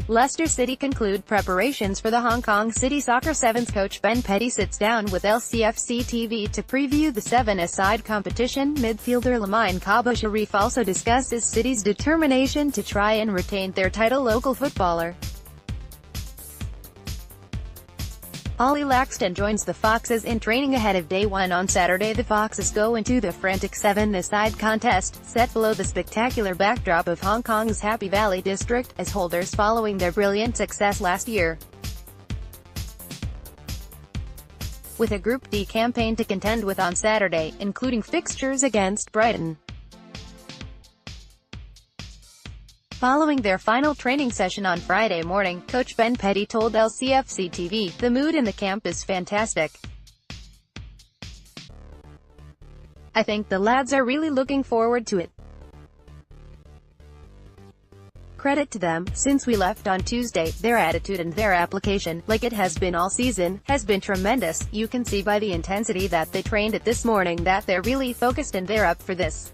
Leicester City conclude preparations for the Hong Kong City Soccer Sevens. Coach Ben Petty sits down with LCFC TV to preview the seven-a-side competition. Midfielder Lamine Kaba Sherif also discusses City's determination to try and retain their title. Local footballer Ollie Laxton joins the Foxes in training ahead of day one on Saturday. The Foxes go into the frantic seven-a-side contest, set below the spectacular backdrop of Hong Kong's Happy Valley district, as holders following their brilliant success last year. With a Group D campaign to contend with on Saturday, including fixtures against Brighton. Following their final training session on Friday morning, Coach Ben Petty told LCFC TV, "The mood in the camp is fantastic. I think the lads are really looking forward to it. Credit to them, since we left on Tuesday, their attitude and their application, like it has been all season, has been tremendous. You can see by the intensity that they trained at this morning that they're really focused and they're up for this."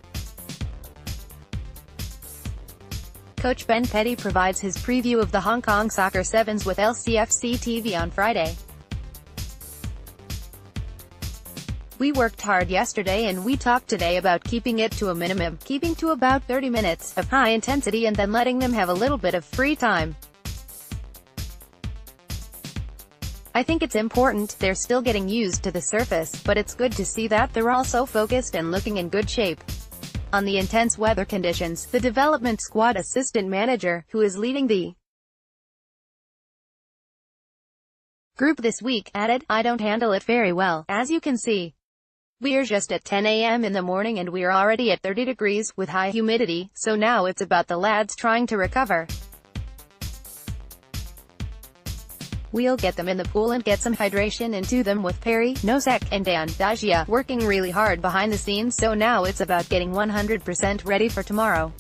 Coach Ben Petty provides his preview of the Hong Kong Soccer Sevens with LCFC TV on Friday. "We worked hard yesterday and we talked today about keeping it to a minimum, keeping to about 30 minutes of high intensity and then letting them have a little bit of free time. I think it's important. They're still getting used to the surface, but it's good to see that they're all so focused and looking in good shape." On the intense weather conditions, the development squad assistant manager, who is leading the group this week, added, "I don't handle it very well, as you can see. We're just at 10 a.m. in the morning and we're already at 30 degrees, with high humidity, so now it's about the lads trying to recover. We'll get them in the pool and get some hydration into them with Perry, Nosek, and Dan Dajia working really hard behind the scenes, so now it's about getting 100% ready for tomorrow.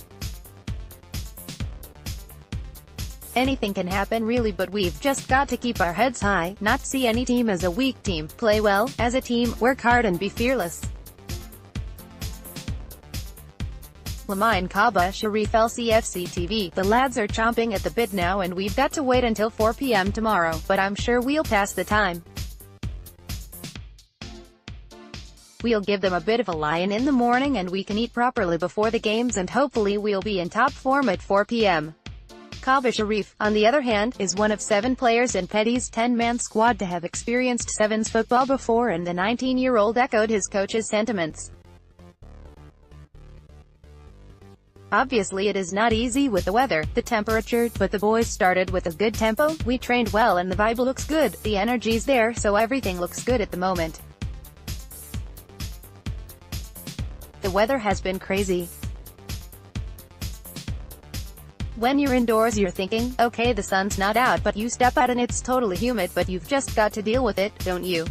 Anything can happen really, but we've just got to keep our heads high, not see any team as a weak team, play well, as a team, work hard and be fearless." Lamine Kaba Sherif, LCFC TV. "The lads are chomping at the bit now and we've got to wait until 4 p.m. tomorrow, but I'm sure we'll pass the time. We'll give them a bit of a lie-in in the morning and we can eat properly before the games and hopefully we'll be in top form at 4 p.m. Kaba Sherif, on the other hand, is one of 7 players in Petty's 10-man squad to have experienced Sevens football before, and the 19-year-old echoed his coach's sentiments. "Obviously it is not easy with the weather, the temperature, but the boys started with a good tempo, we trained well and the vibe looks good, the energy's there, so everything looks good at the moment. The weather has been crazy. When you're indoors you're thinking, okay, the sun's not out, but you step out and it's totally humid, but you've just got to deal with it, don't you?"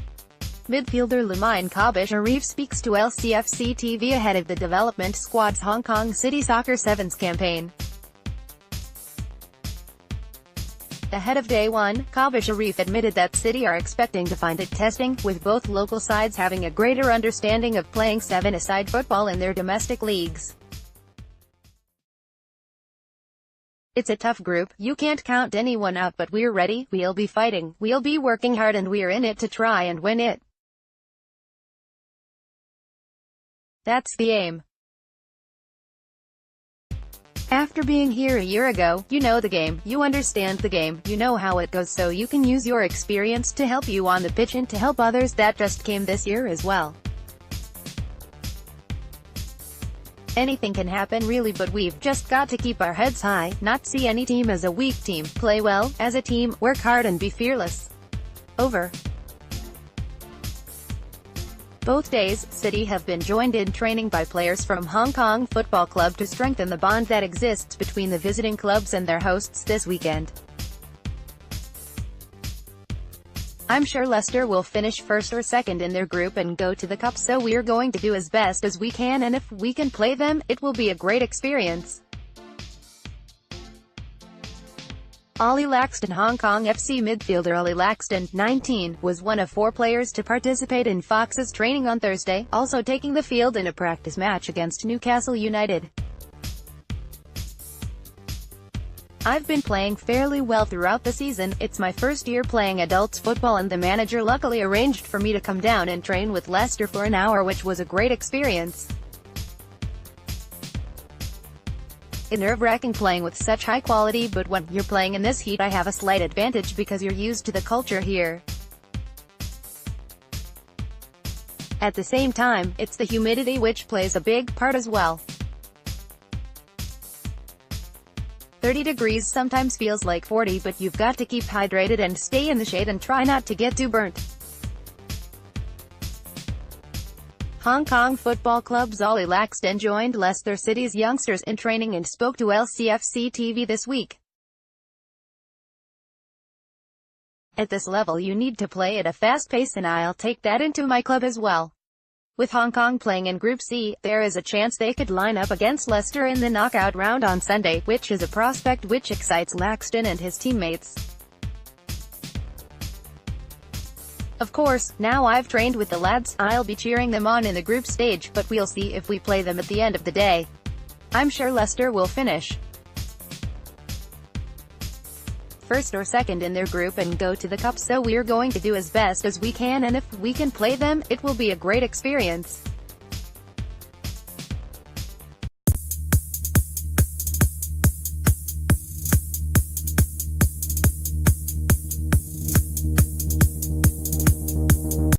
Midfielder Lamine Kaba Sherif speaks to LCFC TV ahead of the development squad's Hong Kong City Soccer Sevens campaign. Ahead of day one, Kaba Sherif admitted that City are expecting to find it testing, with both local sides having a greater understanding of playing seven-a-side football in their domestic leagues. "It's a tough group, you can't count anyone out, but we're ready, we'll be fighting, we'll be working hard and we're in it to try and win it. That's the aim. After being here a year ago, you know the game, you understand the game, you know how it goes, so you can use your experience to help you on the pitch and to help others that just came this year as well. Anything can happen really, but we've just got to keep our heads high, not see any team as a weak team, play well, as a team, work hard and be fearless." Over both days, City have been joined in training by players from Hong Kong Football Club to strengthen the bond that exists between the visiting clubs and their hosts this weekend. "I'm sure Leicester will finish first or second in their group and go to the cup, so we're going to do as best as we can, and if we can play them, it will be a great experience." Ollie Laxton. Hong Kong FC midfielder Ollie Laxton, 19, was one of 4 players to participate in Fox's training on Thursday, also taking the field in a practice match against Newcastle United. I've been playing fairly well throughout the season. It's my first year playing adults football and the manager luckily arranged for me to come down and train with Leicester for an hour, which was a great experience. It's nerve-wracking playing with such high quality, but when you're playing in this heat I have a slight advantage because you're used to the culture here. At the same time, it's the humidity which plays a big part as well. 30 degrees sometimes feels like 40, but you've got to keep hydrated and stay in the shade and try not to get too burnt. Hong Kong Football Club's Ollie Laxton joined Leicester City's youngsters in training and spoke to LCFC TV this week. At this level you need to play at a fast pace and I'll take that into my club as well. With Hong Kong playing in Group C, there is a chance they could line up against Leicester in the knockout round on Sunday, which is a prospect which excites Laxton and his teammates. Of course, now I've trained with the lads, I'll be cheering them on in the group stage, but we'll see if we play them at the end of the day. I'm sure Leicester will finish first or second in their group and go to the cup, so we're going to do as best as we can, and if we can play them, it will be a great experience.